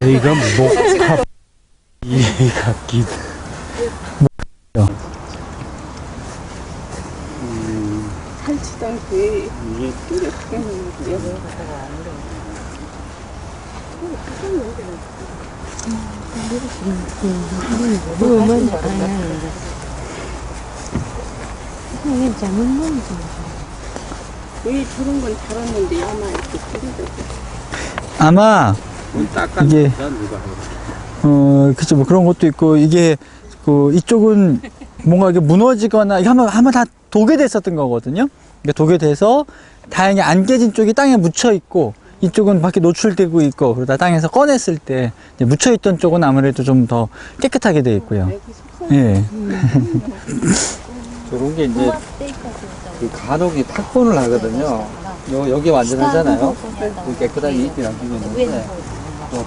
저희가 목탑 이해가 살지도 않고 이게 뚜렷하게 놓을게요. 왜 저런 건 달았는데 아마 이렇게 뿌리더라고요. 아마 이게 그쵸, 뭐 그런 것도 있고, 이게 이쪽은 뭔가 이게 무너지거나 이게 한번 다 독에 됐었던 거거든요. 그러니까 독에 돼서 다행히 안 깨진 쪽이 땅에 묻혀 있고, 이쪽은 밖에 노출되고 있고, 그러다 땅에서 꺼냈을 때 묻혀 있던 쪽은 아무래도 좀 더 깨끗하게 돼 있고요. 예. 저런 게 이제 그 간혹이 탁본을 하거든요. 여기 완전 하잖아요. 깨끗하게 이끼를 남기고 있는데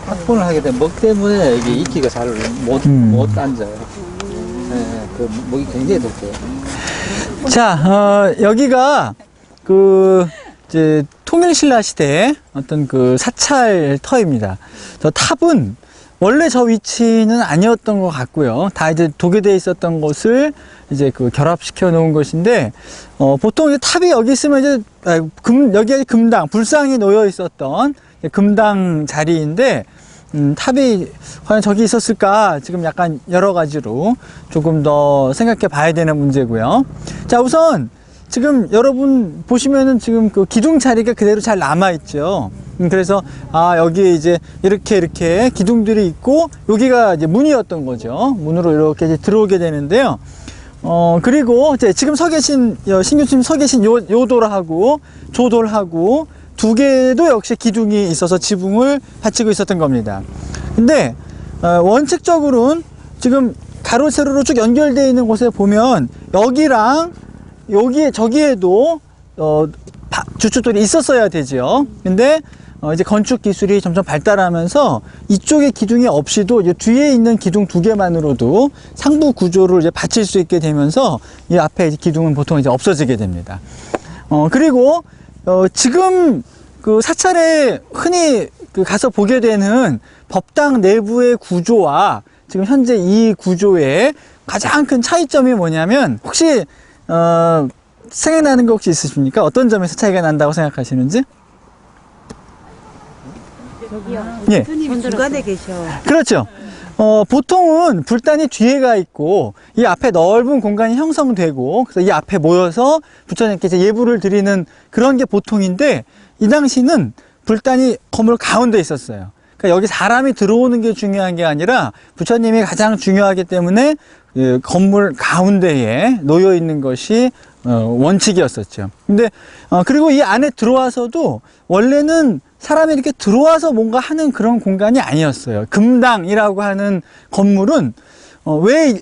탁본을 하게 되면 먹 때문에 이게 이끼가 잘 못 앉아요. 네, 그 먹이 굉장히 독해요. 자, 여기가 이제 통일신라 시대의 어떤 사찰터입니다. 저 탑은 원래 저 위치는 아니었던 것 같고요. 다 이제 독에돼 있었던 것을 이제 결합시켜 놓은 것인데, 보통 이제 탑이 여기 있으면 이제, 여기가 금당, 불상이 놓여 있었던 금당 자리인데, 탑이 과연 저기 있었을까? 지금 약간 여러 가지로 조금 더 생각해 봐야 되는 문제고요. 자, 우선, 지금 여러분 보시면은 지금 기둥 자리가 그대로 잘 남아있죠. 그래서, 여기에 이제 이렇게 기둥들이 있고, 여기가 이제 문이었던 거죠. 문으로 이렇게 이제 들어오게 되는데요. 그리고 이제 지금 서 계신, 신 교수님 서 계신 요 돌하고, 조 돌하고, 두 개도 역시 기둥이 있어서 지붕을 받치고 있었던 겁니다. 근데, 원칙적으로는 지금 가로, 세로로 쭉 연결되어 있는 곳에 보면, 여기랑, 저기에도, 주춧돌이 있었어야 되죠. 근데, 이제 건축 기술이 점점 발달하면서 이쪽에 기둥이 없이도 이제 뒤에 있는 기둥 두 개만으로도 상부 구조를 이제 받칠 수 있게 되면서 이 앞에 이제 기둥은 보통 이제 없어지게 됩니다. 그리고, 지금 사찰에 흔히 가서 보게 되는 법당 내부의 구조와 지금 현재 이 구조의 가장 큰 차이점이 뭐냐면, 혹시, 생각나는 거 혹시 있으십니까? 어떤 점에서 차이가 난다고 생각하시는지? 예. 교수님 중간에 계셔. 그렇죠. 보통은 불단이 뒤에가 있고 이 앞에 넓은 공간이 형성되고, 그래서 이 앞에 모여서 부처님께 이제 예불을 드리는 그런 게 보통인데, 이 당시는 불단이 건물 가운데 있었어요. 그러니까 여기 사람이 들어오는 게 중요한 게 아니라 부처님이 가장 중요하기 때문에 건물 가운데에 놓여 있는 것이 원칙이었었죠. 근데 그리고 이 안에 들어와서도 원래는 사람이 이렇게 들어와서 뭔가 하는 그런 공간이 아니었어요. 금당이라고 하는 건물은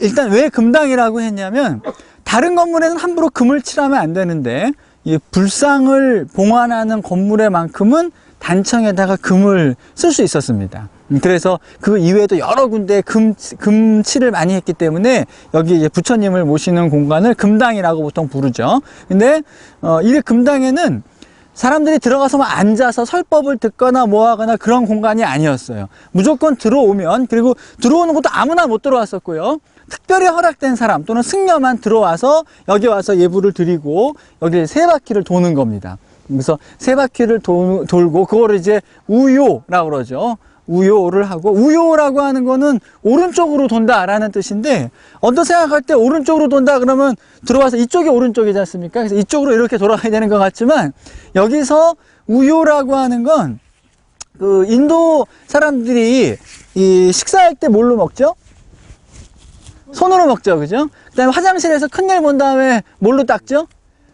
일단 왜 금당이라고 했냐면, 다른 건물에는 함부로 금을 칠하면 안 되는데 이 불상을 봉안하는 건물에만큼은 단청에다가 금을 쓸 수 있었습니다. 그래서 그 이외에도 여러 군데 금칠을 많이 했기 때문에 여기 이제 부처님을 모시는 공간을 금당이라고 보통 부르죠. 근데 이 금당에는 사람들이 들어가서만 앉아서 설법을 듣거나 뭐 하거나 그런 공간이 아니었어요. 무조건 들어오면, 그리고 들어오는 것도 아무나 못 들어왔었고요. 특별히 허락된 사람 또는 승려만 들어와서 여기 와서 예불을 드리고 여기 세 바퀴를 도는 겁니다. 그래서 세 바퀴를 돌고 그거를 이제 우요라고 그러죠. 우요를 하고, 우요라고 하는 거는 오른쪽으로 돈다라는 뜻인데, 언뜻 생각할 때 오른쪽으로 돈다 그러면 들어와서 이쪽이 오른쪽이지 않습니까? 그래서 이쪽으로 이렇게 돌아가야 되는 것 같지만, 여기서 우요라고 하는 건 인도 사람들이 이 식사할 때 뭘로 먹죠? 손으로 먹죠, 그죠? 그다음에 화장실에서 큰일 본 다음에 뭘로 닦죠?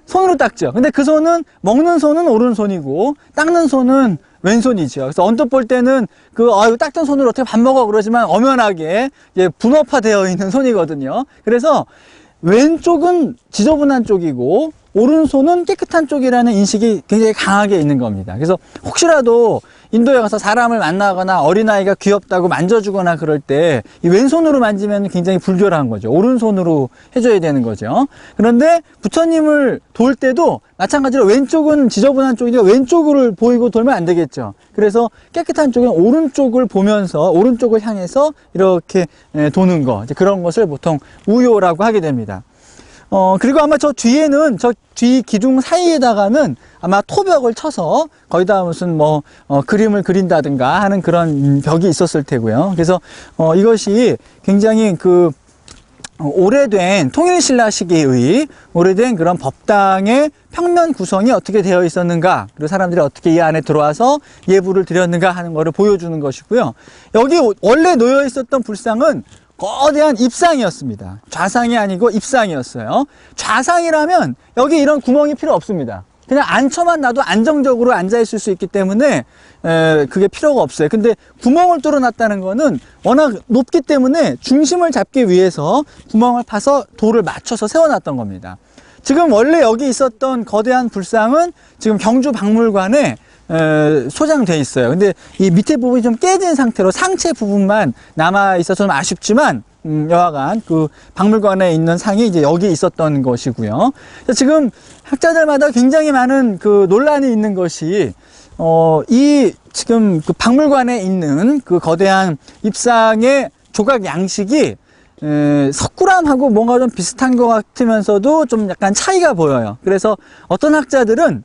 손으로 닦죠. 근데 그 손은, 먹는 손은 오른손이고 닦는 손은 왼손이죠. 그래서 언뜻 볼 때는 이거 닦던 손으로 어떻게 밥 먹어 그러지만 엄연하게 이제 분업화되어 있는 손이거든요. 그래서 왼쪽은 지저분한 쪽이고 오른손은 깨끗한 쪽이라는 인식이 굉장히 강하게 있는 겁니다. 그래서 혹시라도 인도에 가서 사람을 만나거나 어린아이가 귀엽다고 만져주거나 그럴 때 이 왼손으로 만지면 굉장히 불결한 거죠. 오른손으로 해줘야 되는 거죠. 그런데 부처님을 도울 때도 마찬가지로 왼쪽은 지저분한 쪽이니까 왼쪽을 보이고 돌면 안 되겠죠. 그래서 깨끗한 쪽은 오른쪽을 보면서 오른쪽을 향해서 이렇게 도는 거, 이제 그런 것을 보통 우효라고 하게 됩니다. 그리고 아마 저 뒤에는 저 뒤 기둥 사이에다가는 아마 토벽을 쳐서 거기다 무슨 그림을 그린다든가 하는 그런 벽이 있었을 테고요. 그래서 이것이 굉장히 오래된 통일신라 시기의 오래된 그런 법당의 평면 구성이 어떻게 되어 있었는가, 그리고 사람들이 어떻게 이 안에 들어와서 예불을 드렸는가 하는 것을 보여주는 것이고요. 여기 원래 놓여 있었던 불상은 거대한 입상이었습니다. 좌상이 아니고 입상이었어요. 좌상이라면 여기 이런 구멍이 필요 없습니다. 그냥 앉혀만 놔도 안정적으로 앉아있을 수 있기 때문에 그게 필요가 없어요. 근데 구멍을 뚫어놨다는 거는 워낙 높기 때문에 중심을 잡기 위해서 구멍을 파서 돌을 맞춰서 세워놨던 겁니다. 지금 원래 여기 있었던 거대한 불상은 지금 경주박물관에 소장돼 있어요. 근데 이 밑에 부분이 좀 깨진 상태로 상체 부분만 남아 있어서 좀 아쉽지만 여하간 그 박물관에 있는 상이 이제 여기 있었던 것이고요. 지금 학자들마다 굉장히 많은 그 논란이 있는 것이 이 지금 그 박물관에 있는 그 거대한 입상의 조각 양식이 석굴암하고 뭔가 좀 비슷한 것 같으면서도 좀 약간 차이가 보여요. 그래서 어떤 학자들은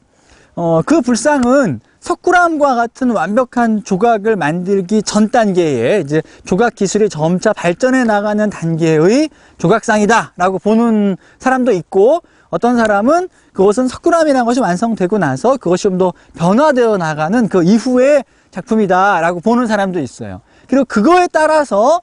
그 불상은 석굴암과 같은 완벽한 조각을 만들기 전 단계에 이제 조각 기술이 점차 발전해 나가는 단계의 조각상이다라고 보는 사람도 있고, 어떤 사람은 그것은 석굴암이라는 것이 완성되고 나서 그것이 좀 더 변화되어 나가는 그 이후의 작품이다라고 보는 사람도 있어요. 그리고 그거에 따라서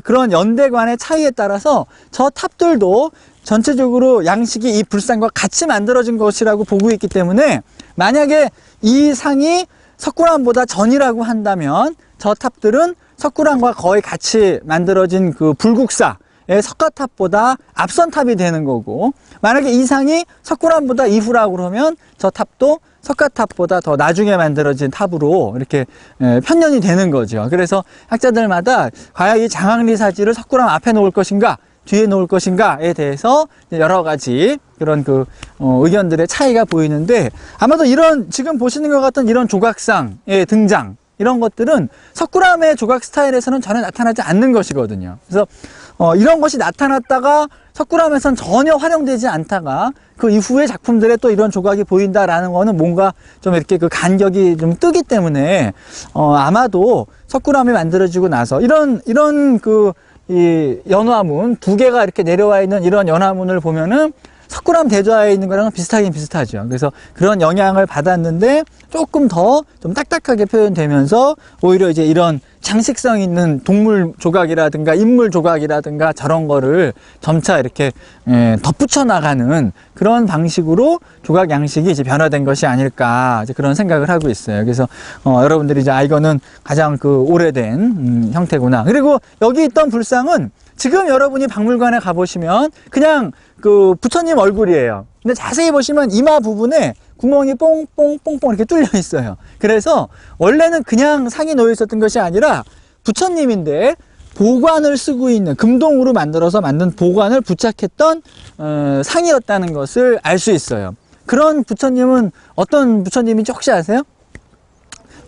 그런 연대관의 차이에 따라서 저 탑들도 전체적으로 양식이 이 불상과 같이 만들어진 것이라고 보고 있기 때문에, 만약에 이 상이 석굴암보다 전이라고 한다면 저 탑들은 석굴암과 거의 같이 만들어진 그 불국사의 석가탑보다 앞선 탑이 되는 거고, 만약에 이 상이 석굴암보다 이후라고 그러면 저 탑도 석가탑보다 더 나중에 만들어진 탑으로 이렇게 편년이 되는 거죠. 그래서 학자들마다 과연 이 장항리 사지를 석굴암 앞에 놓을 것인가 뒤에 놓을 것인가에 대해서 여러 가지 그런 의견들의 차이가 보이는데, 아마도 이런 지금 보시는 것 같은 이런 조각상의 등장, 이런 것들은 석굴암의 조각 스타일에서는 전혀 나타나지 않는 것이거든요. 그래서 이런 것이 나타났다가 석굴암에선 전혀 활용되지 않다가 그 이후의 작품들에 또 이런 조각이 보인다라는 거는 뭔가 좀 이렇게 그 간격이 좀 뜨기 때문에 아마도 석굴암이 만들어지고 나서 이런 이 연화문 두 개가 이렇게 내려와 있는 이런 연화문을 보면은 석굴암 대좌에 있는 거랑은 비슷하긴 비슷하죠. 그래서 그런 영향을 받았는데 조금 더 좀 딱딱하게 표현되면서 오히려 이제 이런 장식성 있는 동물 조각이라든가 인물 조각이라든가 저런 거를 점차 이렇게 덧붙여 나가는 그런 방식으로 조각 양식이 이제 변화된 것이 아닐까, 이제 그런 생각을 하고 있어요. 그래서 여러분들이 이제 이거는 가장 오래된 형태구나. 그리고 여기 있던 불상은 지금 여러분이 박물관에 가보시면 그냥 그 부처님 얼굴이에요. 근데 자세히 보시면 이마 부분에 구멍이 뽕뽕뽕뽕 이렇게 뚫려 있어요. 그래서 원래는 그냥 상이 놓여 있었던 것이 아니라 부처님인데 보관을 쓰고 있는, 금동으로 만들어서 만든 보관을 부착했던 상이었다는 것을 알 수 있어요. 그런 부처님은 어떤 부처님인지 혹시 아세요?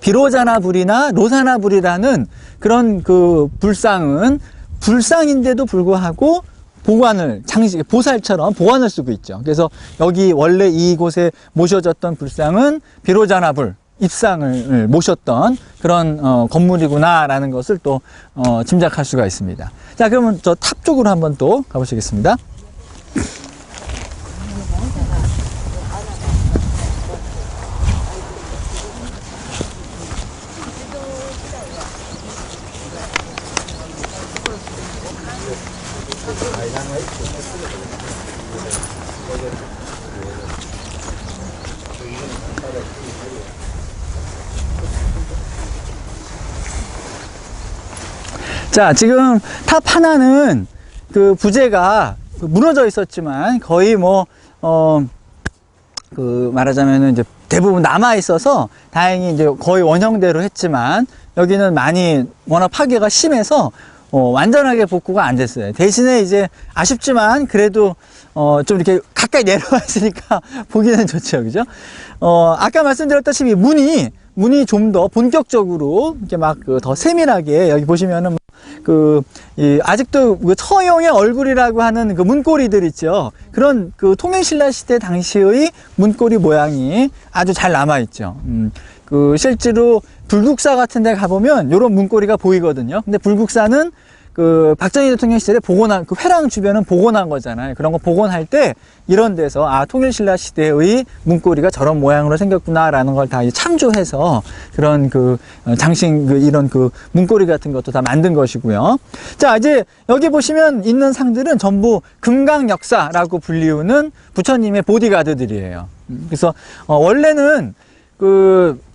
비로자나불이나 로사나불이라는 그런 그 불상은 불상인데도 불구하고 보관을, 보살처럼 보관을 쓰고 있죠. 그래서 여기 원래 이곳에 모셔졌던 불상은 비로자나불, 입상을 모셨던 그런 건물이구나라는 것을 또 짐작할 수가 있습니다. 자, 그러면 저 탑 쪽으로 한번 또 가보시겠습니다. 자, 지금 탑 하나는 그 부재가 무너져 있었지만 거의 말하자면은 이제 대부분 남아 있어서 다행히 이제 거의 원형대로 했지만 여기는 많이 워낙 파괴가 심해서 완전하게 복구가 안 됐어요. 대신에 이제 아쉽지만 그래도 좀 이렇게 가까이 내려와 있으니까 보기는 좋죠. 그죠? 아까 말씀드렸다시피 문이 좀 더 본격적으로 이렇게 막 더 세밀하게 여기 보시면은 아직도 그 처형의 얼굴이라고 하는 그 문고리들 있죠. 그런 그 통일신라 시대 당시의 문고리 모양이 아주 잘 남아 있죠. 실제로 불국사 같은 데 가보면 이런 문고리가 보이거든요. 근데 불국사는 그 박정희 대통령 시절에 복원한, 그 회랑 주변은 복원한 거잖아요. 그런 거 복원할 때 이런 데서 통일신라 시대의 문고리가 저런 모양으로 생겼구나라는 걸 다 참조해서 그런 장신, 이런 문고리 같은 것도 다 만든 것이고요. 자, 이제 여기 보시면 있는 상들은 전부 금강역사라고 불리우는 부처님의 보디가드들이에요. 그래서 원래는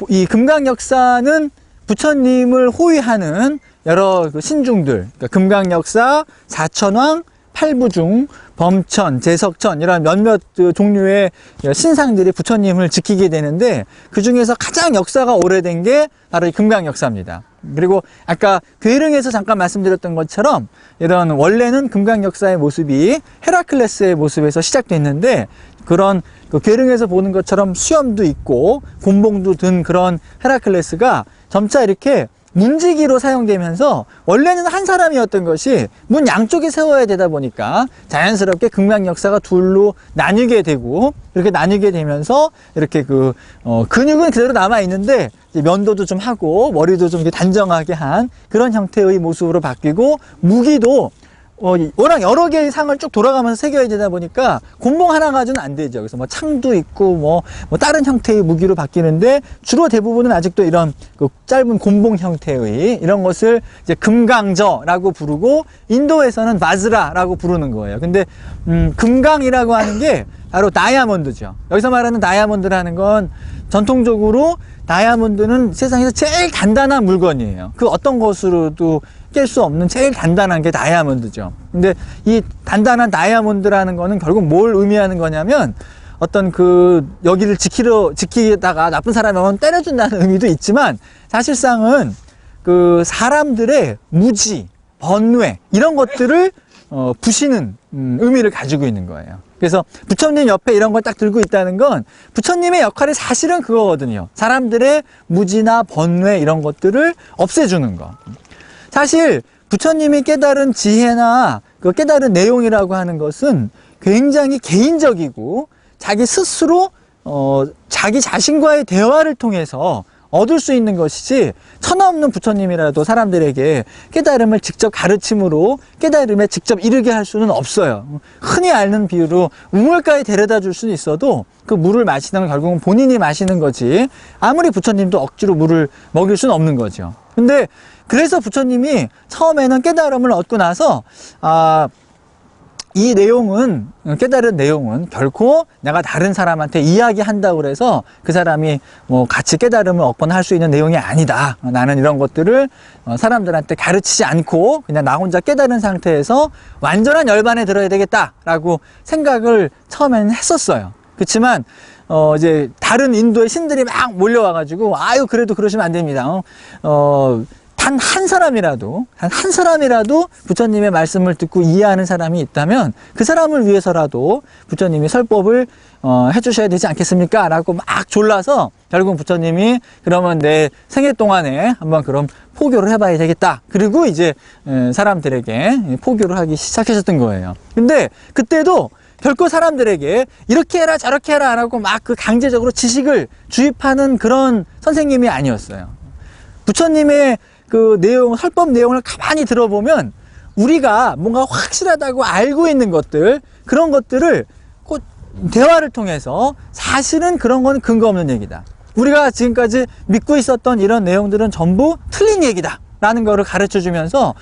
이 금강역사는 부처님을 호위하는 여러 신중들, 그러니까 금강역사, 사천왕, 팔부중, 범천, 제석천 이런 몇몇 종류의 신상들이 부처님을 지키게 되는데 그 중에서 가장 역사가 오래된 게 바로 이 금강역사입니다. 그리고 아까 괴릉에서 잠깐 말씀드렸던 것처럼 이런 원래는 금강역사의 모습이 헤라클레스의 모습에서 시작됐는데 그런 괴릉에서 보는 것처럼 수염도 있고 곤봉도 든 그런 헤라클레스가 점차 이렇게 문지기로 사용되면서 원래는 한 사람이었던 것이 문 양쪽에 세워야 되다 보니까 자연스럽게 금강역사가 둘로 나뉘게 되고 이렇게 나뉘게 되면서 이렇게 근육은 그대로 남아 있는데 면도도 좀 하고 머리도 좀 이렇게 단정하게 한 그런 형태의 모습으로 바뀌고 무기도 워낙 여러 개의 상을 쭉 돌아가면서 새겨야 되다 보니까 곤봉 하나 가지고는 안 되죠. 그래서 창도 있고 다른 형태의 무기로 바뀌는데 주로 대부분은 아직도 이런 짧은 곤봉 형태의 이런 것을 이제 금강저라고 부르고 인도에서는 바즈라라고 부르는 거예요. 근데 금강이라고 하는 게 바로 다이아몬드죠. 여기서 말하는 다이아몬드라는 건 전통적으로 다이아몬드는 세상에서 제일 단단한 물건이에요. 그 어떤 것으로도 깰 수 없는 제일 단단한 게 다이아몬드죠. 근데 이 단단한 다이아몬드라는 거는 결국 뭘 의미하는 거냐면 어떤 여기를 지키다가 나쁜 사람이 오면 때려준다는 의미도 있지만 사실상은 사람들의 무지, 번뇌 이런 것들을 부시는 의미를 가지고 있는 거예요. 그래서 부처님 옆에 이런 걸 딱 들고 있다는 건 부처님의 역할이 사실은 그거거든요. 사람들의 무지나 번뇌 이런 것들을 없애주는 거. 사실 부처님이 깨달은 지혜나 깨달은 내용이라고 하는 것은 굉장히 개인적이고 자기 스스로 자기 자신과의 대화를 통해서 얻을 수 있는 것이지 천하없는 부처님이라도 사람들에게 깨달음을 직접 가르침으로 깨달음에 직접 이르게 할 수는 없어요. 흔히 앓는 비유로 우물가에 데려다 줄 수는 있어도 그 물을 마시는 건 결국은 본인이 마시는 거지 아무리 부처님도 억지로 물을 먹일 수는 없는 거죠. 근데 그래서 부처님이 처음에는 깨달음을 얻고 나서 이 내용은, 깨달은 내용은 결코 내가 다른 사람한테 이야기한다고 그래서 그 사람이 같이 깨달음을 얻거나 할 수 있는 내용이 아니다. 나는 이런 것들을 사람들한테 가르치지 않고 그냥 나 혼자 깨달은 상태에서 완전한 열반에 들어야 되겠다라고 생각을 처음에는 했었어요. 그렇지만 이제 다른 인도의 신들이 막 몰려와가지고 그래도 그러시면 안 됩니다. 단 한 사람이라도 부처님의 말씀을 듣고 이해하는 사람이 있다면 그 사람을 위해서라도 부처님이 설법을 해주셔야 되지 않겠습니까? 라고 막 졸라서 결국 부처님이 그러면 내 생애 동안에 한번 그럼 포교를 해봐야 되겠다. 그리고 이제 사람들에게 포교를 하기 시작하셨던 거예요. 근데 그때도 결코 사람들에게 이렇게 해라 저렇게 해라 라고 막 강제적으로 지식을 주입하는 그런 선생님이 아니었어요. 부처님의 설법 내용을 가만히 들어보면 우리가 뭔가 확실하다고 알고 있는 것들, 그런 것들을 꼭 대화를 통해서 사실은 그런 건 근거 없는 얘기다. 우리가 지금까지 믿고 있었던 이런 내용들은 전부 틀린 얘기다. 라는 거를 가르쳐 주면서,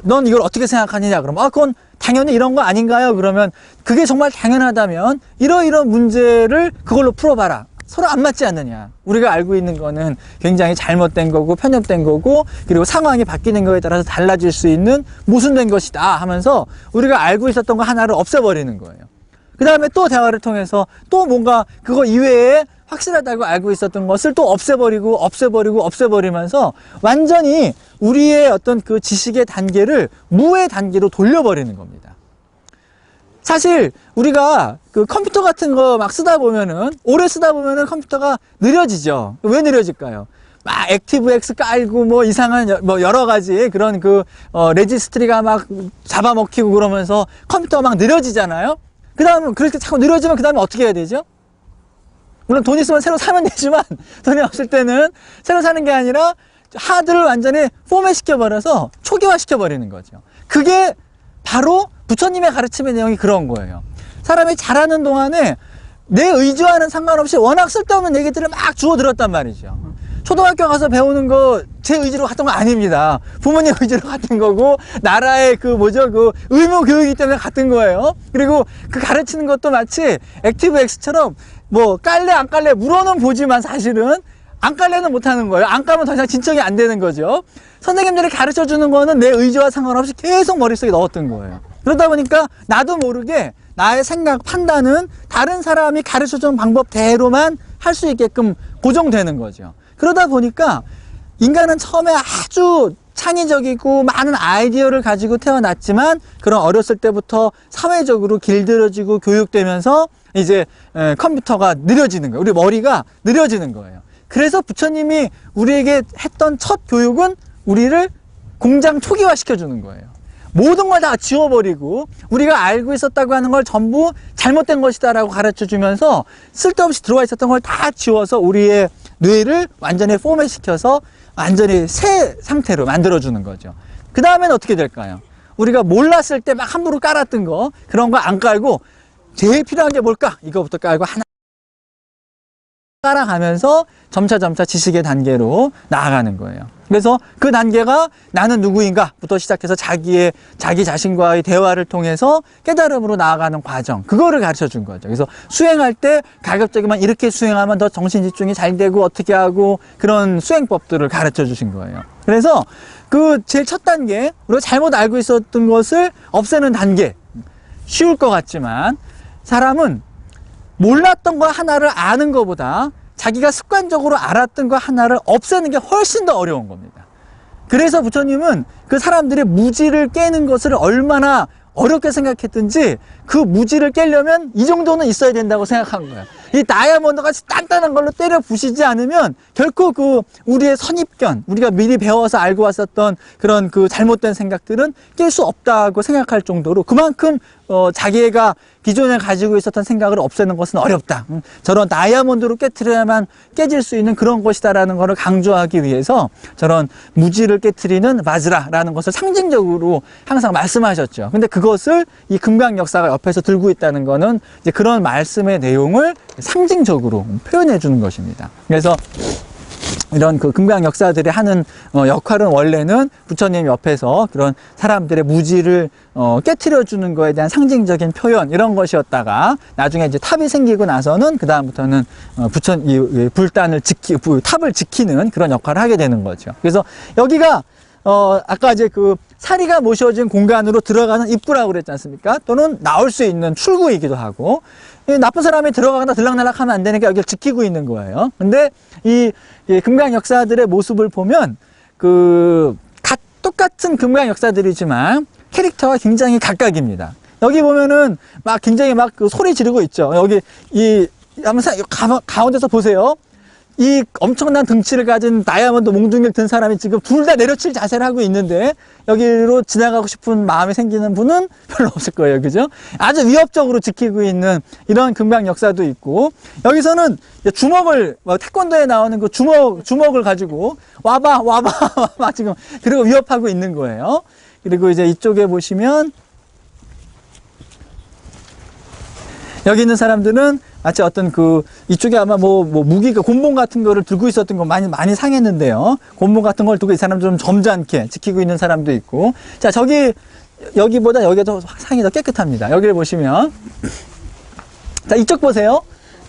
넌 이걸 어떻게 생각하느냐? 그러면, 그건 당연히 이런 거 아닌가요? 그러면 그게 정말 당연하다면 이러이러한 문제를 그걸로 풀어봐라. 서로 안 맞지 않느냐. 우리가 알고 있는 거는 굉장히 잘못된 거고 편협된 거고 그리고 상황이 바뀌는 거에 따라서 달라질 수 있는 모순된 것이다 하면서 우리가 알고 있었던 거 하나를 없애버리는 거예요. 그 다음에 또 대화를 통해서 또 뭔가 그거 이외에 확실하다고 알고 있었던 것을 또 없애버리면서 완전히 우리의 어떤 그 지식의 단계를 무의 단계로 돌려버리는 겁니다. 사실 우리가 그 컴퓨터 같은 거 막 쓰다 보면은, 오래 쓰다 보면은 컴퓨터가 느려지죠. 왜 느려질까요? 막 액티브엑스 깔고 뭐 이상한 뭐 여러 가지 그런 레지스트리가 막 잡아먹히고 그러면서 컴퓨터가 막 느려지잖아요. 그 다음 그렇게 자꾸 느려지면 그 다음에 어떻게 해야 되죠? 물론 돈 있으면 새로 사면 되지만 돈이 없을 때는 새로 사는 게 아니라 하드를 완전히 포맷 시켜버려서 초기화 시켜버리는 거죠. 그게 바로 부처님의 가르침의 내용이 그런 거예요. 사람이 잘하는 동안에 내 의지와는 상관없이 워낙 쓸데없는 얘기들을 막 주워 들었단 말이죠. 초등학교 가서 배우는 거 제 의지로 갔던 거 아닙니다. 부모님 의지로 갔던 거고, 나라의 그 의무 교육이기 때문에 갔던 거예요. 그리고 그 가르치는 것도 마치 액티브엑스처럼 뭐 깔래 안 깔래 물어는 보지만 사실은 안 깔래는 못 하는 거예요. 안 까면 더 이상 진척이 안 되는 거죠. 선생님들이 가르쳐 주는 거는 내 의지와 상관없이 계속 머릿속에 넣었던 거예요. 그러다 보니까 나도 모르게 나의 생각, 판단은 다른 사람이 가르쳐 주는 방법대로만 할 수 있게끔 고정되는 거죠. 그러다 보니까 인간은 처음에 아주 창의적이고 많은 아이디어를 가지고 태어났지만, 그런 어렸을 때부터 사회적으로 길들여지고 교육되면서 이제 컴퓨터가 느려지는 거예요. 우리 머리가 느려지는 거예요. 그래서 부처님이 우리에게 했던 첫 교육은 우리를 공장 초기화 시켜주는 거예요. 모든 걸 다 지워버리고 우리가 알고 있었다고 하는 걸 전부 잘못된 것이다 라고 가르쳐주면서 쓸데없이 들어와 있었던 걸 다 지워서 우리의 뇌를 완전히 포맷 시켜서 완전히 새 상태로 만들어주는 거죠. 그 다음엔 어떻게 될까요? 우리가 몰랐을 때 막 함부로 깔았던 거, 그런 거 안 깔고 제일 필요한 게 뭘까? 이거부터 깔고 하나 따라가면서 점차 지식의 단계로 나아가는 거예요. 그래서 그 단계가 나는 누구인가부터 시작해서 자기 자신과의 대화를 통해서 깨달음으로 나아가는 과정, 그거를 가르쳐 준 거죠. 그래서 수행할 때 가급적이면 이렇게 수행하면 더 정신 집중이 잘 되고 어떻게 하고, 그런 수행법들을 가르쳐 주신 거예요. 그래서 그 제일 첫 단계, 우리가 잘못 알고 있었던 것을 없애는 단계, 쉬울 것 같지만 사람은 몰랐던 거 하나를 아는 것보다 자기가 습관적으로 알았던 거 하나를 없애는 게 훨씬 더 어려운 겁니다. 그래서 부처님은 그 사람들의 무지를 깨는 것을 얼마나 어렵게 생각했든지 그 무지를 깨려면 이 정도는 있어야 된다고 생각한 거예요. 이 다이아몬드 같이 단단한 걸로 때려 부시지 않으면 결코 그 우리의 선입견, 우리가 미리 배워서 알고 왔었던 그런 그 잘못된 생각들은 깰 수 없다고 생각할 정도로, 그만큼 자기가 기존에 가지고 있었던 생각을 없애는 것은 어렵다. 저런 다이아몬드로 깨트려야만 깨질 수 있는 그런 것이다라는 것을 강조하기 위해서 저런 무지를 깨트리는 바즈라라는 것을 상징적으로 항상 말씀하셨죠. 근데 그것을 이 금강 역사가 옆에서 들고 있다는 거는 이제 그런 말씀의 내용을 상징적으로 표현해 주는 것입니다. 그래서 이런 그 금강 역사들이 하는 역할은 원래는 부처님 옆에서 그런 사람들의 무지를 깨트려 주는 거에 대한 상징적인 표현, 이런 것이었다가 나중에 이제 탑이 생기고 나서는 그 다음부터는 이 불단을 탑을 지키는 그런 역할을 하게 되는 거죠. 그래서 여기가 아까 이제 그 사리가 모셔진 공간으로 들어가는 입구라고 그랬지 않습니까? 또는 나올 수 있는 출구이기도 하고, 나쁜 사람이 들어가거나 들락날락 하면 안 되니까 여기를 지키고 있는 거예요. 근데 이 금강 역사들의 모습을 보면 똑같은 금강 역사들이지만 캐릭터가 굉장히 각각입니다. 여기 보면은 막 굉장히 막 그 소리 지르고 있죠. 여기 한번 가운데서 보세요. 이 엄청난 등치를 가진 다이아몬드 몽둥이를 든 사람이 지금 둘 다 내려칠 자세를 하고 있는데 여기로 지나가고 싶은 마음이 생기는 분은 별로 없을 거예요. 그죠? 아주 위협적으로 지키고 있는 이런 금강 역사도 있고, 여기서는 주먹을, 태권도에 나오는 그 주먹을 가지고 와봐 지금, 그리고 위협하고 있는 거예요. 그리고 이제 이쪽에 보시면 여기 있는 사람들은 마치 어떤 이쪽에 아마 무기가 곤봉 같은 거를 들고 있었던 거 많이 상했는데요. 곤봉 같은 걸 두고 이 사람들은 점잖게 지키고 있는 사람도 있고. 자, 여기보다 여기가 더 상이 더 깨끗합니다. 여기를 보시면. 자, 이쪽 보세요.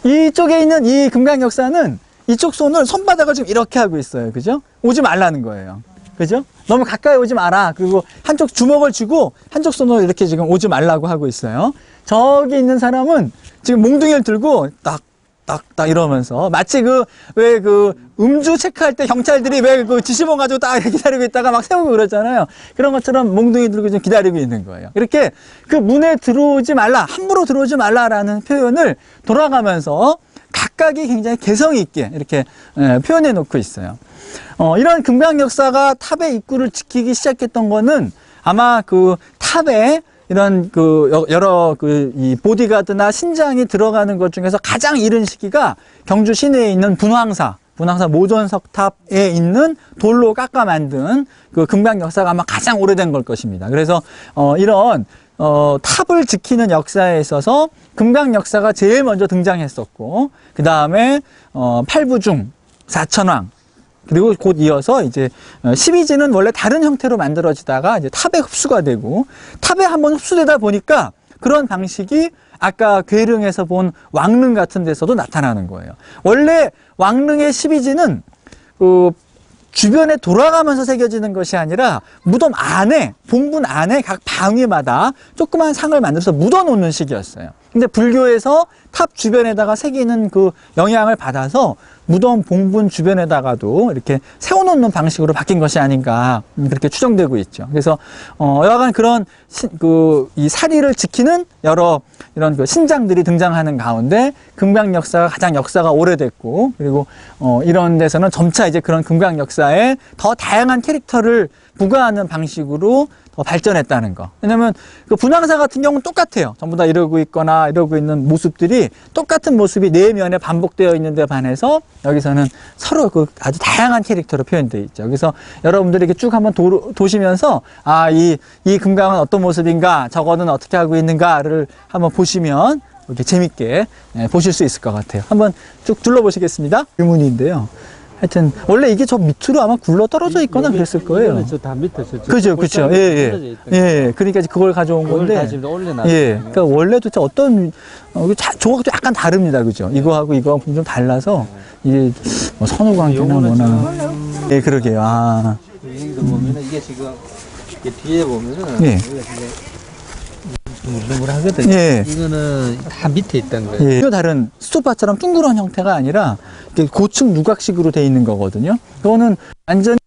이쪽에 있는 이 금강 역사는 이쪽 손을, 손바닥을 지금 이렇게 하고 있어요. 그죠? 오지 말라는 거예요. 그죠? 너무 가까이 오지 마라. 그리고 한쪽 주먹을 쥐고 한쪽 손으로 이렇게 지금 오지 말라고 하고 있어요. 저기 있는 사람은 지금 몽둥이를 들고 딱 딱딱딱 이러면서 마치 왜 음주 체크할 때 경찰들이 왜 그 지시본 가지고 딱 기다리고 있다가 막 세우고 그러잖아요. 그런 것처럼 몽둥이 들고 좀 기다리고 있는 거예요. 이렇게 그 문에 들어오지 말라, 함부로 들어오지 말라라는 표현을 돌아가면서 각각이 굉장히 개성 있게 이렇게 표현해 놓고 있어요. 이런 금강 역사가 탑의 입구를 지키기 시작했던 거는 아마 그 탑에 이런 여러 이 보디가드나 신장이 들어가는 것 중에서 가장 이른 시기가 경주 시내에 있는 분황사 모전석탑에 있는 돌로 깎아 만든 그 금강 역사가 아마 가장 오래된 걸 것입니다. 그래서 이런 탑을 지키는 역사에 있어서 금강 역사가 제일 먼저 등장했었고, 그 다음에 팔부중, 사천왕, 그리고 곧 이어서 이제 12지는 원래 다른 형태로 만들어지다가 이제 탑에 흡수가 되고, 탑에 한번 흡수되다 보니까 그런 방식이 아까 괴릉에서 본 왕릉 같은 데서도 나타나는 거예요. 원래 왕릉의 12지는 주변에 돌아가면서 새겨지는 것이 아니라 무덤 안에, 봉분 안에 각 방위마다 조그만 상을 만들어서 묻어 놓는 식이었어요. 근데 불교에서 탑 주변에다가 새기는 그 영향을 받아서 무덤 봉분 주변에다가도 이렇게 세워놓는 방식으로 바뀐 것이 아닌가, 그렇게 추정되고 있죠. 그래서 여하간 그런 이 사리를 지키는 여러 이런 그 신장들이 등장하는 가운데 금강 역사가 가장 역사가 오래됐고, 그리고 이런 데서는 점차 이제 그런 금강 역사에 더 다양한 캐릭터를 부과하는 방식으로 더 발전했다는 거. 왜냐면 그 분황사 같은 경우는 똑같아요. 전부 다 이러고 있거나 이러고 있는 모습들이 똑같은 모습이 내면에 반복되어 있는데 반해서 여기서는 서로 그 아주 다양한 캐릭터로 표현되어 있죠. 그래서 여러분들이 이렇게 쭉 한번 도시면서 이 금강은 어떤 모습인가, 저거는 어떻게 하고 있는가를 한번 보시면 이렇게 재밌게 보실 수 있을 것 같아요. 한번 쭉 둘러보시겠습니다. 질문인데요. 하여튼 원래 이게 저 밑으로 아마 굴러 떨어져 있거나 그랬을 거예요. 다 밑에 그죠. 예. 그러니까 그걸 가져온 건데. 다 지금 올려놨어요. 예. 그러니까 원래도 어떤 조각도 약간 다릅니다, 그죠? 이거하고 이거하고 좀 달라서 이게 뭐 선후관계나 뭐나. 예, 그러게요. 여기도 보면은 이게 지금 뒤에 보면은 예. 여기가 지금 둥글둥글하거든요. 예. 이거는 다 밑에 있던 거예요. 예. 다른 스토파처럼 둥그런 형태가 아니라 이렇게 고층 누각식으로 돼 있는 거거든요. 그거는 완전히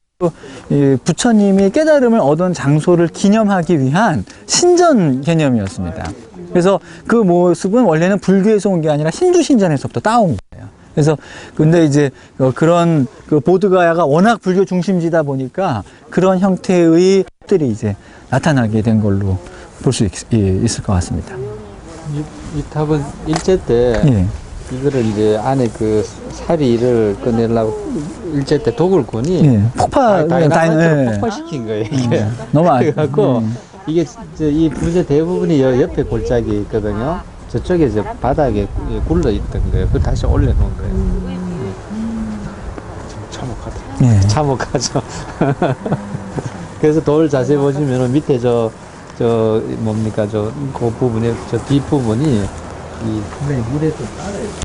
부처님이 깨달음을 얻은 장소를 기념하기 위한 신전 개념이었습니다. 그래서 그 모습은 원래는 불교에서 온 게 아니라 힌두 신전에서부터 따온 거예요. 그래서 근데 이제 그런 그 보드가야가 워낙 불교 중심지다 보니까 그런 형태의 들이 이제 나타나게 된 걸로 볼 수 있을 것 같습니다. 이 탑은 일제 때 예. 이거를 이제 안에 그 사리를 꺼내려고 일제 때 도굴꾼이 예. 폭발시킨 거예요. 이게. 너무 그래갖고 이게 이 부재 대부분이 옆에 골짜기 있거든요. 저쪽에 이제 바닥에 굴러 있던 거예요. 그걸 다시 올려놓은 거예요. 참혹하다. 예. 참혹하죠. 그래서 돌 자세히 보시면은 밑에 뭡니까, 그 부분에, 뒷부분이, 이, 물에 좀 따라요.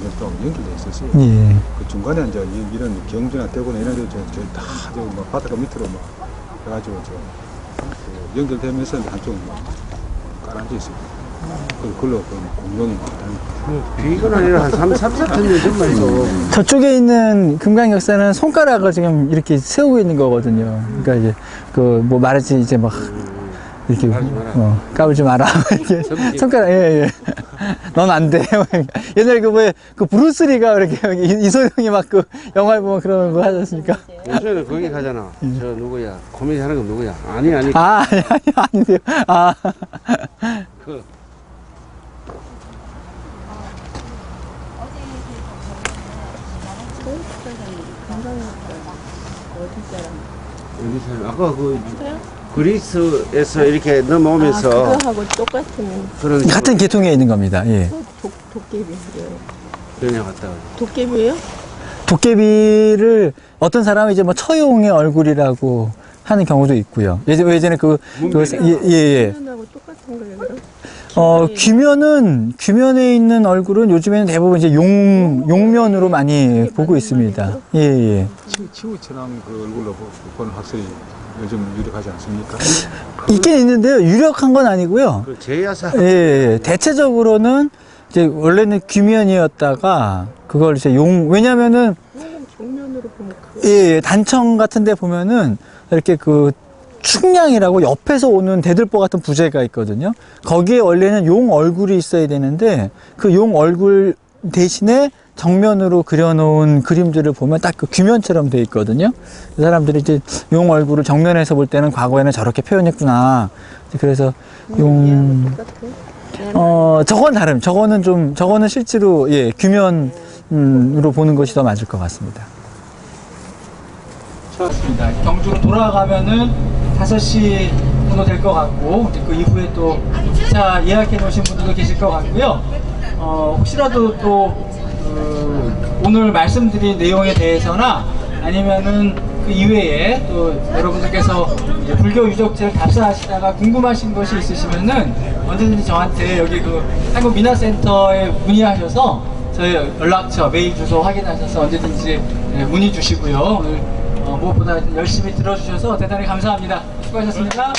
이제 좀 연결돼 있었어요. 예. 그 중간에 이제 이런 경주나 대구나 이런 데다뭐 바닷가 밑으로 막 해가지고 그 연결되면서 한쪽 깔아앉아 있어요. 그걸로 그 공룡이 많다는 비건 아니라 한 4천 년 전만 해도 저쪽에 있는 금강 역사는 손가락을 지금 이렇게 세우고 있는 거거든요. 그러니까 이제 그 뭐 말했지 이제 막 이렇게 까불지 마라 이렇게 손가락 예. 넌 안 돼. 옛날 그 왜 그 브루스리가 이렇게 이소룡이 막 그 영화 보면 그런 거 하지 않습니까? 요새는 거기 가잖아. 저 누구야? 코미디 하는 건 누구야? 아니. 아니세요. 아. 그 어디 사람? 아까 그 그리스에서 이렇게 넘어오면서 그거하고 똑같은 그런 같은 계통에 있는 겁니다. 예. 도깨비예요. 그냥 갔다 가. 도깨비예요? 도깨비를 어떤 사람은 이제 뭐 처용의 얼굴이라고 하는 경우도 있고요. 예전에 예. 하고 똑같은 거예요. 그럼? 귀면에 있는 얼굴은 요즘에는 대부분 이제 용면으로 많이 보고 있습니다. 예. 치우처럼 그 얼굴로 보는 학설이 요즘 유력하지 않습니까? 있긴 있는데요. 유력한 건 아니고요. 그 제야사. 예. 대체적으로는 이제 원래는 귀면이었다가 그걸 이제 왜냐면은 정면으로 보면 그거. 예, 단청 같은 데 보면은 이렇게 그 충량이라고 옆에서 오는 대들보 같은 부재가 있거든요. 거기에 원래는 용 얼굴이 있어야 되는데 그 용 얼굴 대신에 정면으로 그려놓은 그림들을 보면 딱 그 귀면처럼 돼 있거든요. 그 사람들이 이제 용 얼굴을 정면에서 볼 때는 과거에는 저렇게 표현했구나. 그래서 저건 다름. 저거는 실제로 예, 귀면으로 보는 것이 더 맞을 것 같습니다. 좋습니다. 경주로 돌아가면은 5시 정도 될 것 같고, 그 이후에 또 기차 예약해 놓으신 분들도 계실 것 같고요. 혹시라도 또, 오늘 말씀드린 내용에 대해서나 아니면은 그 이외에 또 여러분들께서 이제 불교 유적지를 답사하시다가 궁금하신 것이 있으시면은 언제든지 저한테 여기 그 한국민화센터에 문의하셔서 저희 연락처, 메일 주소 확인하셔서 언제든지 문의 주시고요. 오늘 무엇보다 열심히 들어주셔서 대단히 감사합니다. 수고하셨습니다.